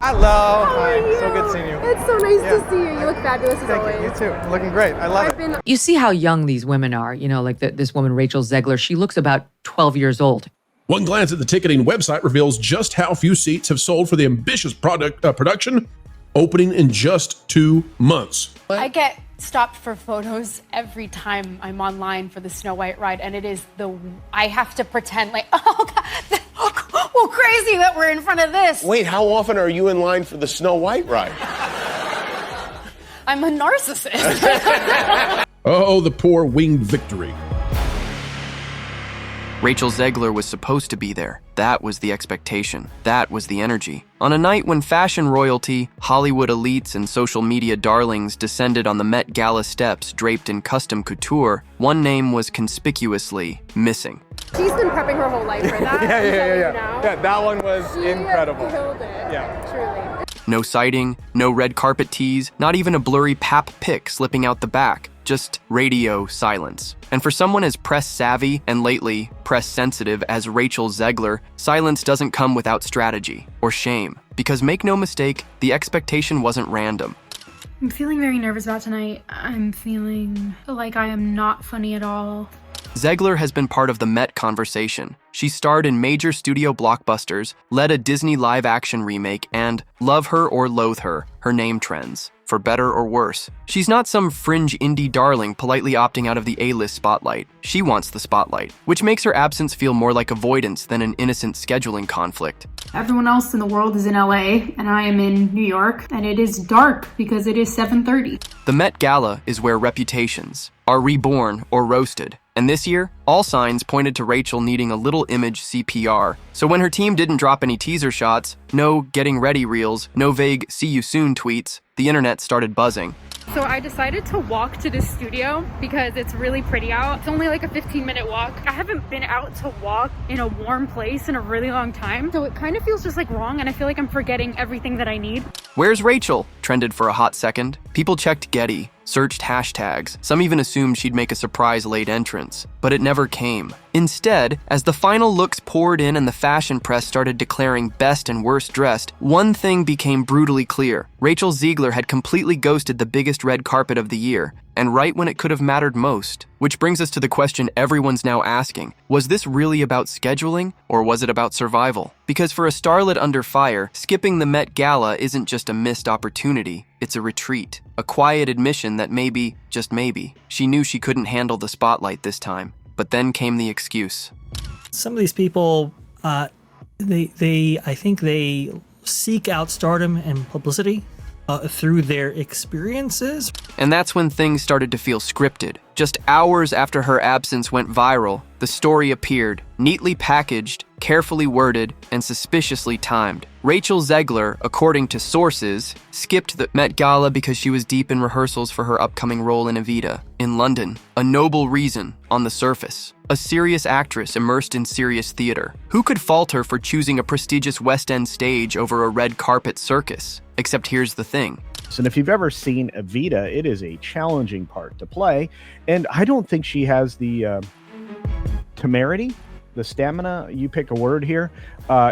Hello. How are you? So good seeing you. It's so nice to see you. You look fabulous as always. You too. You're looking great. I love it. You see how young these women are. You know, like this woman, Rachel Zegler, she looks about 12 years old. One glance at the ticketing website reveals just how few seats have sold for the ambitious production, opening in just 2 months. I get stopped for photos every time I'm online for the Snow White ride, and it is I have to pretend like, oh God, well, crazy that we're in front of this. Wait, how often are you in line for the Snow White ride? I'm a narcissist. Oh, the poor winged victory. Rachel Zegler was supposed to be there. That was the expectation. That was the energy. On a night when fashion royalty, Hollywood elites, and social media darlings descended on the Met Gala steps draped in custom couture, one name was conspicuously missing. She's been prepping her whole life for that. Yeah, that one was incredible. Killed it. Yeah. Truly. No sighting, no red carpet tees, not even a blurry pap pic slipping out the back. Just radio silence. And for someone as press-savvy and lately press-sensitive as Rachel Zegler, silence doesn't come without strategy or shame. Because make no mistake, the expectation wasn't random. I'm feeling very nervous about tonight. I'm feeling like I am not funny at all. Zegler has been part of the Met conversation. She starred in major studio blockbusters, led a Disney live-action remake, and, love her or loathe her, her name trends. For better or worse. She's not some fringe indie darling politely opting out of the A-list spotlight. She wants the spotlight, which makes her absence feel more like avoidance than an innocent scheduling conflict. Everyone else in the world is in LA, and I am in New York, and it is dark because it is 7:30. The Met Gala is where reputations are reborn or roasted. And this year, all signs pointed to Rachel needing a little image CPR. So when her team didn't drop any teaser shots, no getting ready reels, no vague see you soon tweets, the internet started buzzing. So I decided to walk to this studio because it's really pretty out. It's only like a 15-minute walk. I haven't been out to walk in a warm place in a really long time. So it kind of feels just like wrong, and I feel like I'm forgetting everything that I need. Where's Rachel? Trended for a hot second. People checked Getty, searched hashtags. Some even assumed she'd make a surprise late entrance. But it never came. Instead, as the final looks poured in and the fashion press started declaring best and worst dressed, one thing became brutally clear. Rachel Zegler had completely ghosted the biggest red carpet of the year, and right when it could have mattered most. Which brings us to the question everyone's now asking. Was this really about scheduling, or was it about survival? Because for a starlet under fire, skipping the Met Gala isn't just a missed opportunity, it's a retreat. A quiet admission that maybe, just maybe, she knew she couldn't handle the spotlight this time. But then came the excuse. Some of these people, I think they seek out stardom and publicity through their experiences. And that's when things started to feel scripted. Just hours after her absence went viral, the story appeared, neatly packaged, carefully worded, and suspiciously timed. Rachel Zegler, according to sources, skipped the Met Gala because she was deep in rehearsals for her upcoming role in Evita, in London. A noble reason, on the surface. A serious actress immersed in serious theater. Who could fault her for choosing a prestigious West End stage over a red carpet circus? Except here's the thing. And if you've ever seen Evita, it is a challenging part to play. And I don't think she has the temerity, the stamina, you pick a word here,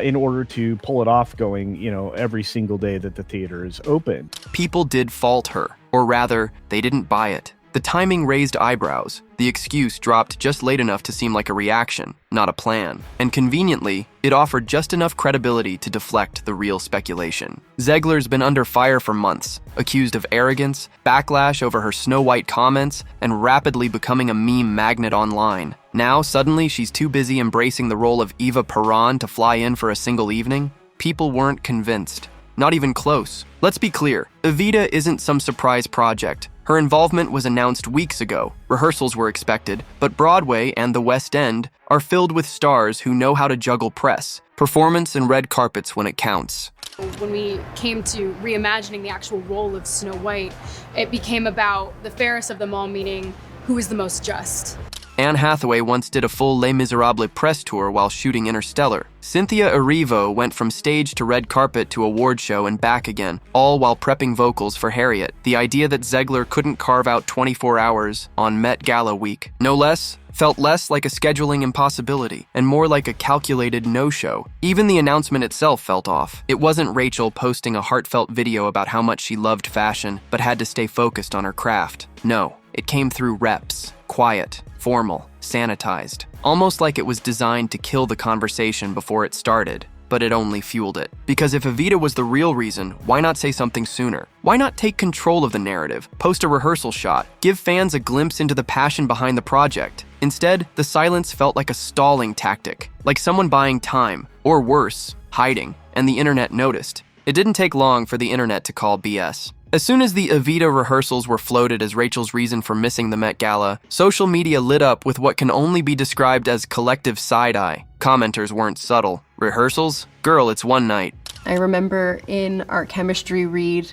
in order to pull it off going, every single day that the theater is open. People did fault her, or rather, they didn't buy it. The timing raised eyebrows. The excuse dropped just late enough to seem like a reaction, not a plan. And conveniently, it offered just enough credibility to deflect the real speculation. Zegler's been under fire for months, accused of arrogance, backlash over her Snow White comments, and rapidly becoming a meme magnet online. Now, suddenly, she's too busy embracing the role of Eva Peron to fly in for a single evening? People weren't convinced. Not even close. Let's be clear, Evita isn't some surprise project. Her involvement was announced weeks ago. Rehearsals were expected, but Broadway and the West End are filled with stars who know how to juggle press, performance, and red carpets when it counts. When we came to reimagining the actual role of Snow White, it became about the fairest of them all, meaning who is the most just. Anne Hathaway once did a full Les Miserables press tour while shooting Interstellar. Cynthia Erivo went from stage to red carpet to award show and back again, all while prepping vocals for Harriet. The idea that Zegler couldn't carve out 24 hours on Met Gala week. No less, felt less like a scheduling impossibility and more like a calculated no-show. Even the announcement itself felt off. It wasn't Rachel posting a heartfelt video about how much she loved fashion but had to stay focused on her craft. No, it came through reps, quiet, formal, sanitized, almost like it was designed to kill the conversation before it started. But it only fueled it. Because if Evita was the real reason, why not say something sooner? Why not take control of the narrative, post a rehearsal shot, give fans a glimpse into the passion behind the project? Instead, the silence felt like a stalling tactic, like someone buying time, or worse, hiding, and the internet noticed. It didn't take long for the internet to call BS. As soon as the Evita rehearsals were floated as Rachel's reason for missing the Met Gala, social media lit up with what can only be described as collective side-eye. Commenters weren't subtle. Rehearsals? Girl, it's one night. I remember in art chemistry read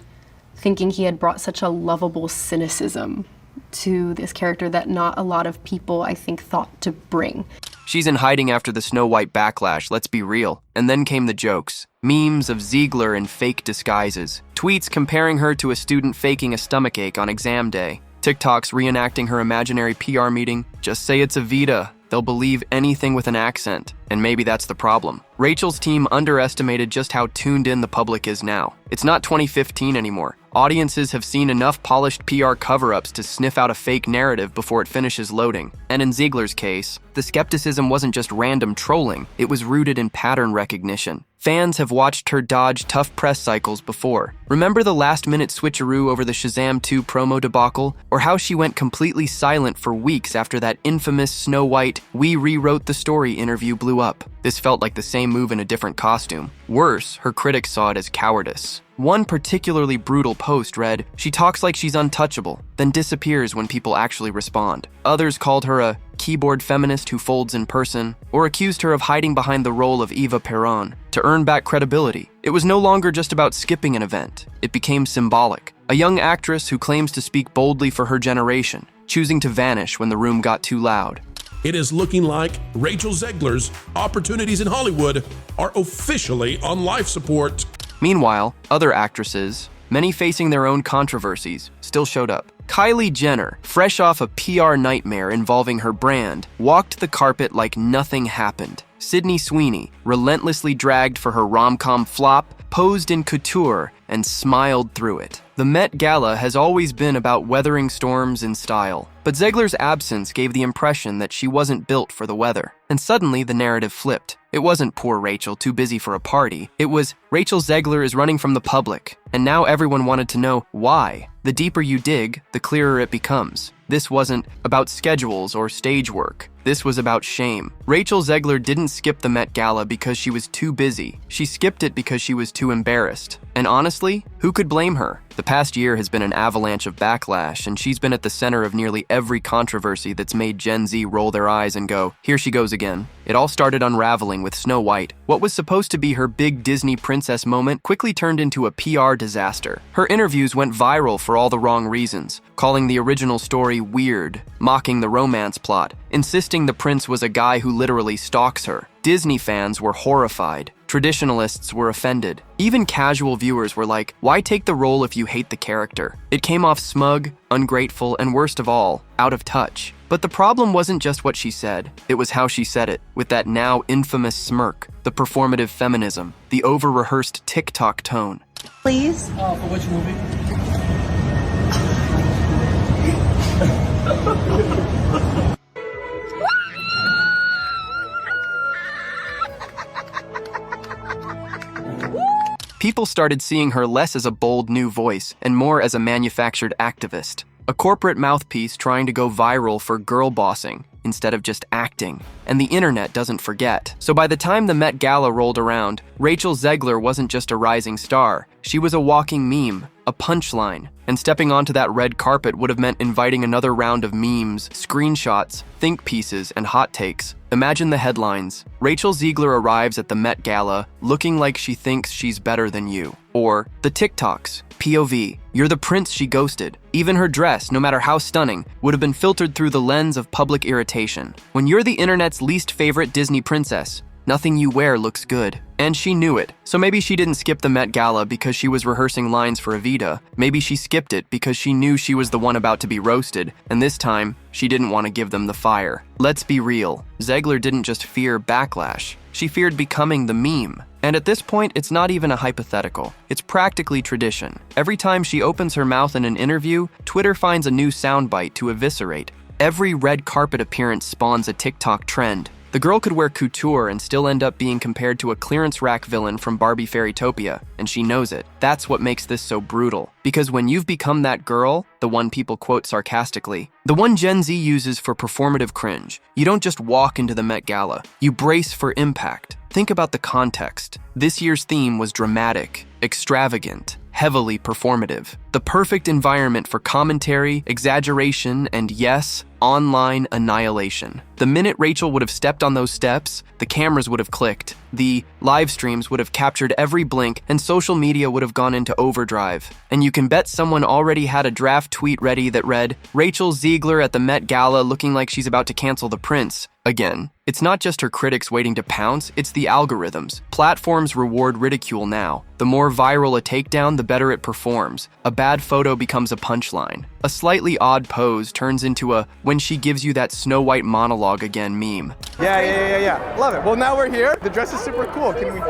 thinking he had brought such a lovable cynicism to this character that not a lot of people, I think, thought to bring. She's in hiding after the Snow White backlash, let's be real. And then came the jokes. Memes of Zegler in fake disguises. Tweets comparing her to a student faking a stomachache on exam day. TikToks reenacting her imaginary PR meeting. Just say it's Evita. They'll believe anything with an accent. And maybe that's the problem. Rachel's team underestimated just how tuned in the public is now. It's not 2015 anymore. Audiences have seen enough polished PR cover-ups to sniff out a fake narrative before it finishes loading. And in Zegler's case, the skepticism wasn't just random trolling, it was rooted in pattern recognition. Fans have watched her dodge tough press cycles before. Remember the last-minute switcheroo over the Shazam 2 promo debacle? Or how she went completely silent for weeks after that infamous Snow White, "We rewrote the story" interview blew up. This felt like the same move in a different costume. Worse, her critics saw it as cowardice. One particularly brutal post read, "She talks like she's untouchable, then disappears when people actually respond." Others called her a keyboard feminist who folds in person, or accused her of hiding behind the role of Eva Perón to earn back credibility. It was no longer just about skipping an event. It became symbolic. A young actress who claims to speak boldly for her generation, choosing to vanish when the room got too loud. It is looking like Rachel Zegler's opportunities in Hollywood are officially on life support. Meanwhile, other actresses, many facing their own controversies, still showed up. Kylie Jenner, fresh off a PR nightmare involving her brand, walked the carpet like nothing happened. Sydney Sweeney, relentlessly dragged for her rom-com flop, posed in couture and smiled through it. The Met Gala has always been about weathering storms in style, but Zegler's absence gave the impression that she wasn't built for the weather. And suddenly the narrative flipped. It wasn't poor Rachel too busy for a party. It was Rachel Zegler is running from the public, and now everyone wanted to know why. The deeper you dig, the clearer it becomes. This wasn't about schedules or stage work. This was about shame. Rachel Zegler didn't skip the Met Gala because she was too busy. She skipped it because she was too embarrassed. And honestly, who could blame her? The past year has been an avalanche of backlash, and she's been at the center of nearly every controversy that's made Gen Z roll their eyes and go, "Here she goes again." It all started unraveling with Snow White. What was supposed to be her big Disney princess moment quickly turned into a PR disaster. Her interviews went viral for all the wrong reasons, calling the original story weird, mocking the romance plot, insisting the prince was a guy who literally stalks her. Disney fans were horrified. Traditionalists were offended. Even casual viewers were like, why take the role if you hate the character? It came off smug, ungrateful, and worst of all, out of touch. But the problem wasn't just what she said, it was how she said it, with that now infamous smirk, the performative feminism, the over-rehearsed TikTok tone. Please? For which movie? People started seeing her less as a bold new voice and more as a manufactured activist, a corporate mouthpiece trying to go viral for girl bossing instead of just acting. And the internet doesn't forget. So by the time the Met Gala rolled around, Rachel Zegler wasn't just a rising star. She was a walking meme, a punchline. And stepping onto that red carpet would have meant inviting another round of memes, screenshots, think pieces, and hot takes. Imagine the headlines. Rachel Zegler arrives at the Met Gala looking like she thinks she's better than you. Or the TikToks. POV. You're the prince she ghosted. Even her dress, no matter how stunning, would have been filtered through the lens of public irritation. When you're the internet's least favorite Disney princess, Nothing you wear looks good. And she knew it. So maybe she didn't skip the Met Gala because she was rehearsing lines for Evita. Maybe she skipped it because she knew she was the one about to be roasted, and this time, she didn't want to give them the fire. Let's be real. Zegler didn't just fear backlash. She feared becoming the meme. And at this point, it's not even a hypothetical. It's practically tradition. Every time she opens her mouth in an interview, Twitter finds a new soundbite to eviscerate. Every red carpet appearance spawns a TikTok trend. The girl could wear couture and still end up being compared to a clearance rack villain from Barbie Fairytopia, and she knows it. That's what makes this so brutal. Because when you've become that girl, the one people quote sarcastically, the one Gen Z uses for performative cringe, you don't just walk into the Met Gala, you brace for impact. Think about the context. This year's theme was dramatic, extravagant, heavily performative. The perfect environment for commentary, exaggeration, and yes, online annihilation. The minute Rachel would have stepped on those steps, the cameras would have clicked, the live streams would have captured every blink, and social media would have gone into overdrive. And you can bet someone already had a draft tweet ready that read, Rachel Zegler at the Met Gala looking like she's about to cancel the prince. Again, it's not just her critics waiting to pounce, it's the algorithms. Platforms reward ridicule now. The more viral a takedown, the better it performs. A bad photo becomes a punchline. A slightly odd pose turns into a when she gives you that Snow White monologue again meme. Yeah. Love it. Well, now we're here. The dress is super cool. Can we?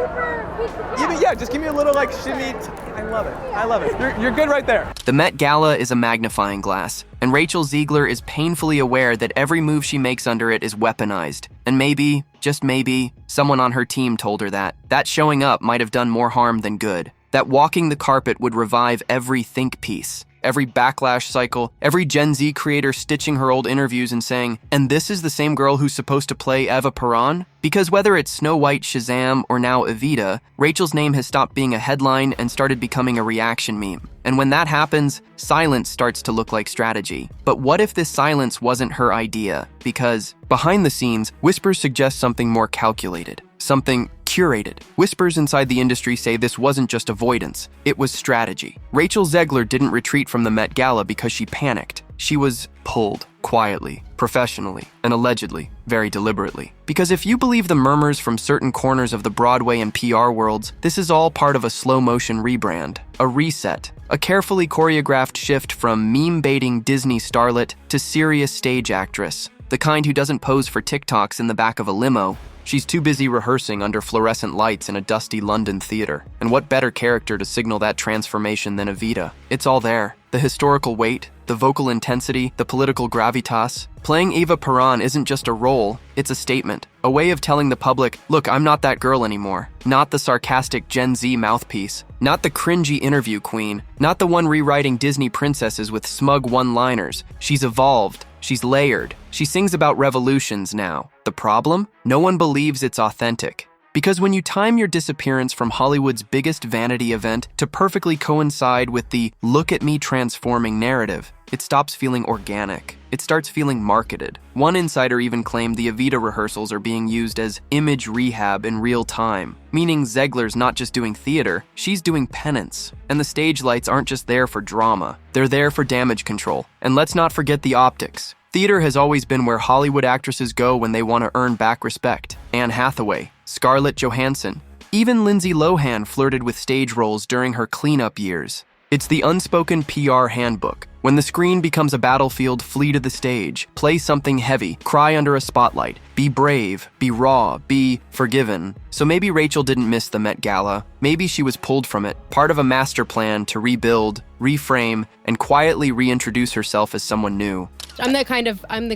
Just give me a little like shimmy. I love it. You're good right there. The Met Gala is a magnifying glass, and Rachel Zegler is painfully aware that every move she makes under it is weaponized. And maybe, just maybe, someone on her team told her that. That showing up might have done more harm than good. That walking the carpet would revive every think piece. Every backlash cycle, every Gen Z creator stitching her old interviews and saying, and this is the same girl who's supposed to play Eva Peron? Because whether it's Snow White, Shazam, or now Evita, Rachel's name has stopped being a headline and started becoming a reaction meme. And when that happens, silence starts to look like strategy. But what if this silence wasn't her idea? Because, behind the scenes, whispers suggest something more calculated. Something curated. Whispers inside the industry say this wasn't just avoidance, it was strategy. Rachel Zegler didn't retreat from the Met Gala because she panicked. She was pulled, quietly, professionally, and allegedly, very deliberately. Because if you believe the murmurs from certain corners of the Broadway and PR worlds, this is all part of a slow-motion rebrand, a reset, a carefully choreographed shift from meme-baiting Disney starlet to serious stage actress, the kind who doesn't pose for TikToks in the back of a limo. She's too busy rehearsing under fluorescent lights in a dusty London theater. And what better character to signal that transformation than Evita? It's all there. The historical weight, the vocal intensity, the political gravitas. Playing Eva Peron isn't just a role, it's a statement. A way of telling the public, look, I'm not that girl anymore. Not the sarcastic Gen Z mouthpiece. Not the cringy interview queen. Not the one rewriting Disney princesses with smug one-liners. She's evolved. She's layered. She sings about revolutions now. The problem? No one believes it's authentic. Because when you time your disappearance from Hollywood's biggest vanity event to perfectly coincide with the look at me transforming narrative, it stops feeling organic. It starts feeling marketed. One insider even claimed the Evita rehearsals are being used as image rehab in real time, meaning Zegler's not just doing theater, she's doing penance. And the stage lights aren't just there for drama, they're there for damage control. And let's not forget the optics. Theater has always been where Hollywood actresses go when they want to earn back respect. Anne Hathaway, Scarlett Johansson, even Lindsay Lohan flirted with stage roles during her cleanup years. It's the unspoken PR handbook. When the screen becomes a battlefield, flee to the stage, play something heavy, cry under a spotlight, be brave, be raw, be forgiven. So maybe Rachel didn't miss the Met Gala. Maybe she was pulled from it, part of a master plan to rebuild, reframe, and quietly reintroduce herself as someone new. I'm the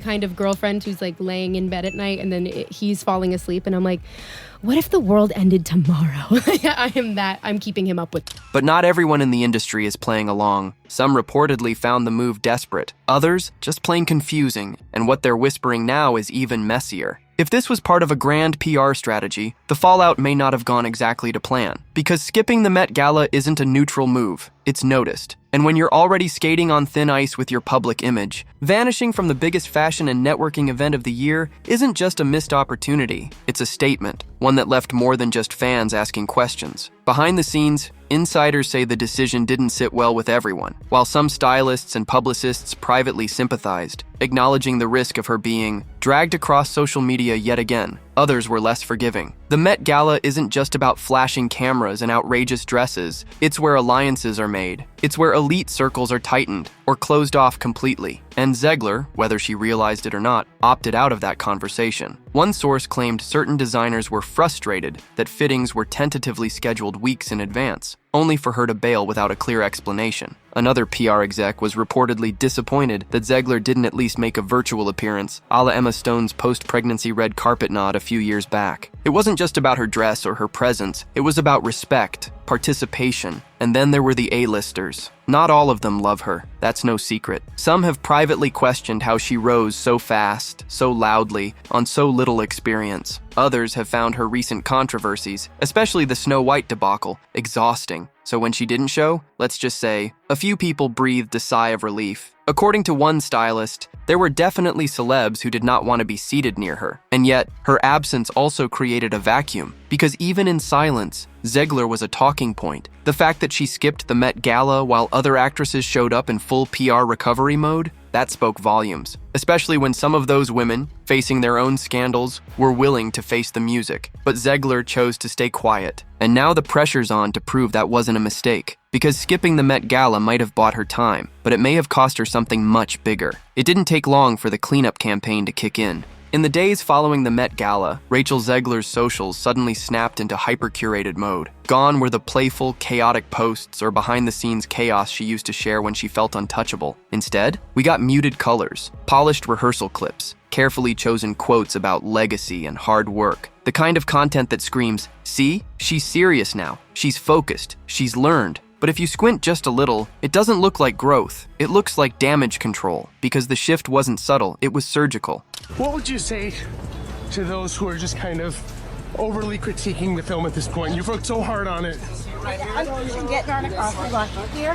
kind of girlfriend who's like laying in bed at night and then he's falling asleep and I'm like, what if the world ended tomorrow? I'm keeping him up with. But not everyone in the industry is playing along. Some reportedly found the move desperate. Others just plain confusing. And what they're whispering now is even messier. If this was part of a grand PR strategy, the fallout may not have gone exactly to plan. Because skipping the Met Gala isn't a neutral move. It's noticed. And when you're already skating on thin ice with your public image, vanishing from the biggest fashion and networking event of the year isn't just a missed opportunity. It's a statement, one that left more than just fans asking questions. Behind the scenes, insiders say the decision didn't sit well with everyone, while some stylists and publicists privately sympathized, acknowledging the risk of her being dragged across social media yet again. Others were less forgiving. The Met Gala isn't just about flashing cameras and outrageous dresses. It's where alliances are made. It's where elite circles are tightened or closed off completely. And Zegler, whether she realized it or not, opted out of that conversation. One source claimed certain designers were frustrated that fittings were tentatively scheduled weeks in advance, only for her to bail without a clear explanation. Another PR exec was reportedly disappointed that Zegler didn't at least make a virtual appearance, a la Emma Stone's post-pregnancy red carpet nod a few years back. It wasn't just about her dress or her presence, it was about respect, participation, and then there were the A-listers. Not all of them love her, that's no secret. Some have privately questioned how she rose so fast, so loudly, on so little experience. Others have found her recent controversies, especially the Snow White debacle, exhausting. So when she didn't show, let's just say, a few people breathed a sigh of relief. According to one stylist, there were definitely celebs who did not want to be seated near her. And yet, her absence also created a vacuum, because even in silence, Zegler was a talking point. The fact that she skipped the Met Gala while other actresses showed up in full PR recovery mode, that spoke volumes, especially when some of those women, facing their own scandals, were willing to face the music. But Zegler chose to stay quiet, and now the pressure's on to prove that wasn't a mistake. Because skipping the Met Gala might have bought her time, but it may have cost her something much bigger. It didn't take long for the cleanup campaign to kick in. In the days following the Met Gala, Rachel Zegler's socials suddenly snapped into hyper-curated mode. Gone were the playful, chaotic posts or behind-the-scenes chaos she used to share when she felt untouchable. Instead, we got muted colors, polished rehearsal clips, carefully chosen quotes about legacy and hard work. The kind of content that screams, "See, she's serious now, she's focused, she's learned." But if you squint just a little, it doesn't look like growth. It looks like damage control, because the shift wasn't subtle, it was surgical. What would you say to those who are just kind of overly critiquing the film at this point? You've worked so hard on it. You can get down across the block here.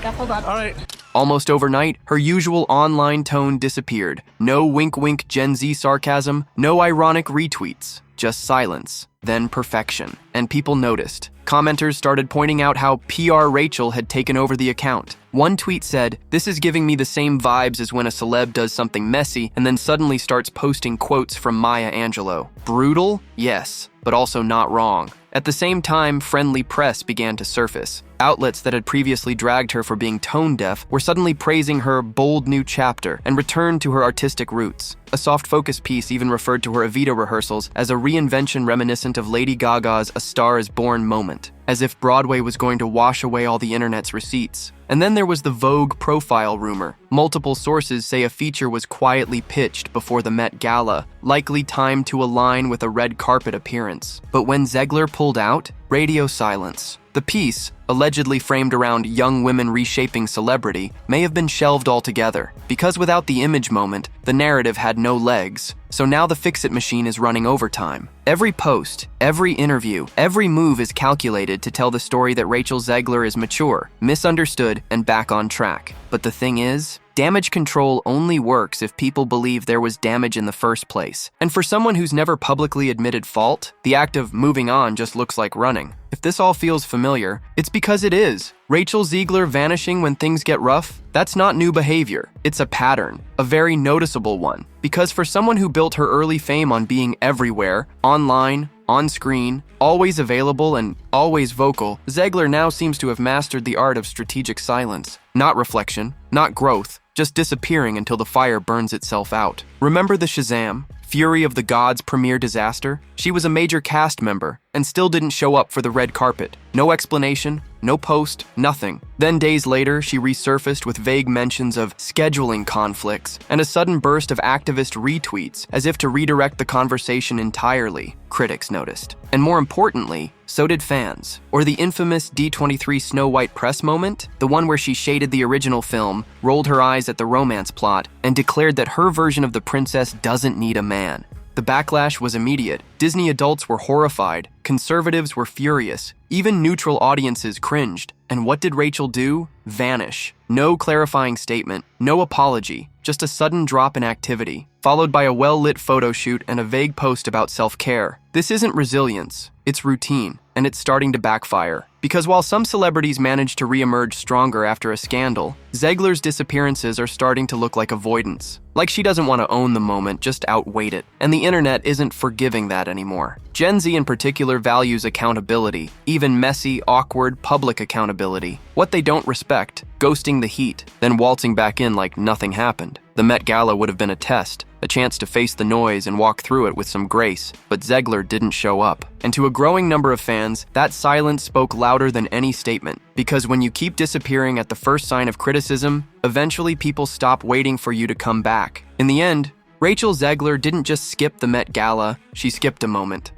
Hold on. All right. Almost overnight, her usual online tone disappeared. No wink-wink Gen Z sarcasm, no ironic retweets, just silence, then perfection. And people noticed. Commenters started pointing out how PR Rachel had taken over the account. One tweet said, "This is giving me the same vibes as when a celeb does something messy and then suddenly starts posting quotes from Maya Angelou." Brutal? Yes, but also not wrong. At the same time, friendly press began to surface. Outlets that had previously dragged her for being tone-deaf were suddenly praising her bold new chapter and returned to her artistic roots. A soft focus piece even referred to her Evita rehearsals as a reinvention reminiscent of Lady Gaga's A Star is Born moment, as if Broadway was going to wash away all the internet's receipts. And then there was the Vogue profile rumor. Multiple sources say a feature was quietly pitched before the Met Gala, likely timed to align with a red carpet appearance. But when Zegler pulled out, radio silence. The piece, allegedly framed around young women reshaping celebrity, may have been shelved altogether, because without the image moment, the narrative had no legs. So now the fix-it machine is running overtime. Every post, every interview, every move is calculated to tell the story that Rachel Zegler is mature, misunderstood, and back on track. But the thing is, damage control only works if people believe there was damage in the first place. And for someone who's never publicly admitted fault, the act of moving on just looks like running. If this all feels familiar, it's because it is. Rachel Zegler vanishing when things get rough, that's not new behavior. It's a pattern, a very noticeable one. Because for someone who built her early fame on being everywhere, online, on screen, always available and always vocal, Zegler now seems to have mastered the art of strategic silence. Not reflection, not growth, just disappearing until the fire burns itself out. Remember the Shazam? Fury of the Gods premiere disaster? She was a major cast member and still didn't show up for the red carpet. No explanation, no post, nothing. Then days later, she resurfaced with vague mentions of scheduling conflicts and a sudden burst of activist retweets as if to redirect the conversation entirely, critics noticed. And more importantly, so did fans. Or the infamous D23 Snow White press moment, the one where she shaded the original film, rolled her eyes at the romance plot, and declared that her version of the princess doesn't need a man. The backlash was immediate. Disney adults were horrified, conservatives were furious, even neutral audiences cringed. And what did Rachel do? vanish. No clarifying statement, no apology, just a sudden drop in activity, followed by a well-lit photo shoot and a vague post about self-care. This isn't resilience, it's routine, and it's starting to backfire. Because while some celebrities manage to re-emerge stronger after a scandal, Zegler's disappearances are starting to look like avoidance. Like she doesn't want to own the moment, just outwait it. And the internet isn't forgiving that anymore. Gen Z in particular values accountability, even messy, awkward, public accountability. What they don't respect, ghosting the heat, then waltzing back in like nothing happened. The Met Gala would have been a test, a chance to face the noise and walk through it with some grace, but Zegler didn't show up. And to a growing number of fans, that silence spoke louder than any statement. Because when you keep disappearing at the first sign of criticism, eventually people stop waiting for you to come back. In the end, Rachel Zegler didn't just skip the Met Gala, she skipped a moment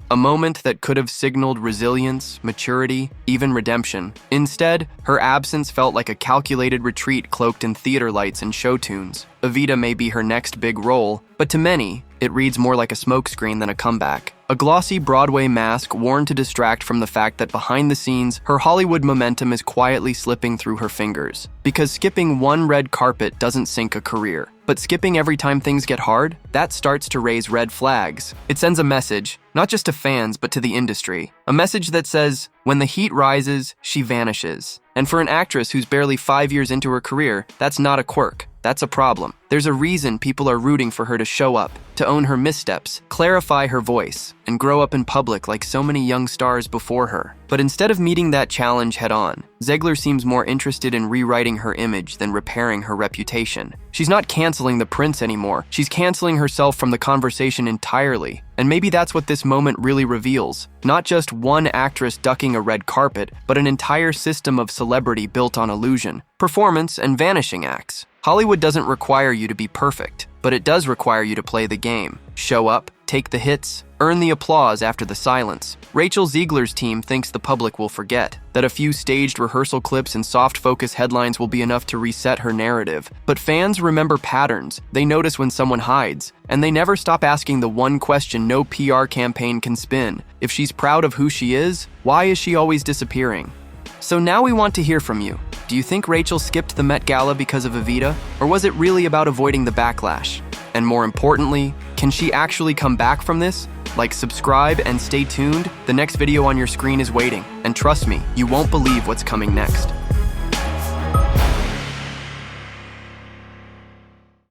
that could have signaled resilience, maturity, even redemption. Instead, her absence felt like a calculated retreat cloaked in theater lights and show tunes. Evita may be her next big role, but to many, it reads more like a smokescreen than a comeback. A glossy Broadway mask worn to distract from the fact that behind the scenes, her Hollywood momentum is quietly slipping through her fingers. Because skipping one red carpet doesn't sink a career. But skipping every time things get hard, that starts to raise red flags. It sends a message, not just to fans, but to the industry. A message that says, when the heat rises, she vanishes. And for an actress who's barely 5 years into her career, that's not a quirk. That's a problem. There's a reason people are rooting for her to show up, to own her missteps, clarify her voice, and grow up in public like so many young stars before her. But instead of meeting that challenge head-on, Zegler seems more interested in rewriting her image than repairing her reputation. She's not canceling the prince anymore. She's canceling herself from the conversation entirely. And maybe that's what this moment really reveals. Not just one actress ducking a red carpet, but an entire system of celebrity built on illusion, performance, and vanishing acts. Hollywood doesn't require you to be perfect, but it does require you to play the game. Show up, take the hits, earn the applause after the silence. Rachel Zegler's team thinks the public will forget, that a few staged rehearsal clips and soft focus headlines will be enough to reset her narrative. But fans remember patterns, they notice when someone hides, and they never stop asking the one question no PR campaign can spin. If she's proud of who she is, why is she always disappearing? So now we want to hear from you. Do you think Rachel skipped the Met Gala because of Evita? Or was it really about avoiding the backlash? And more importantly, can she actually come back from this? Like, subscribe, and stay tuned. The next video on your screen is waiting. And trust me, you won't believe what's coming next.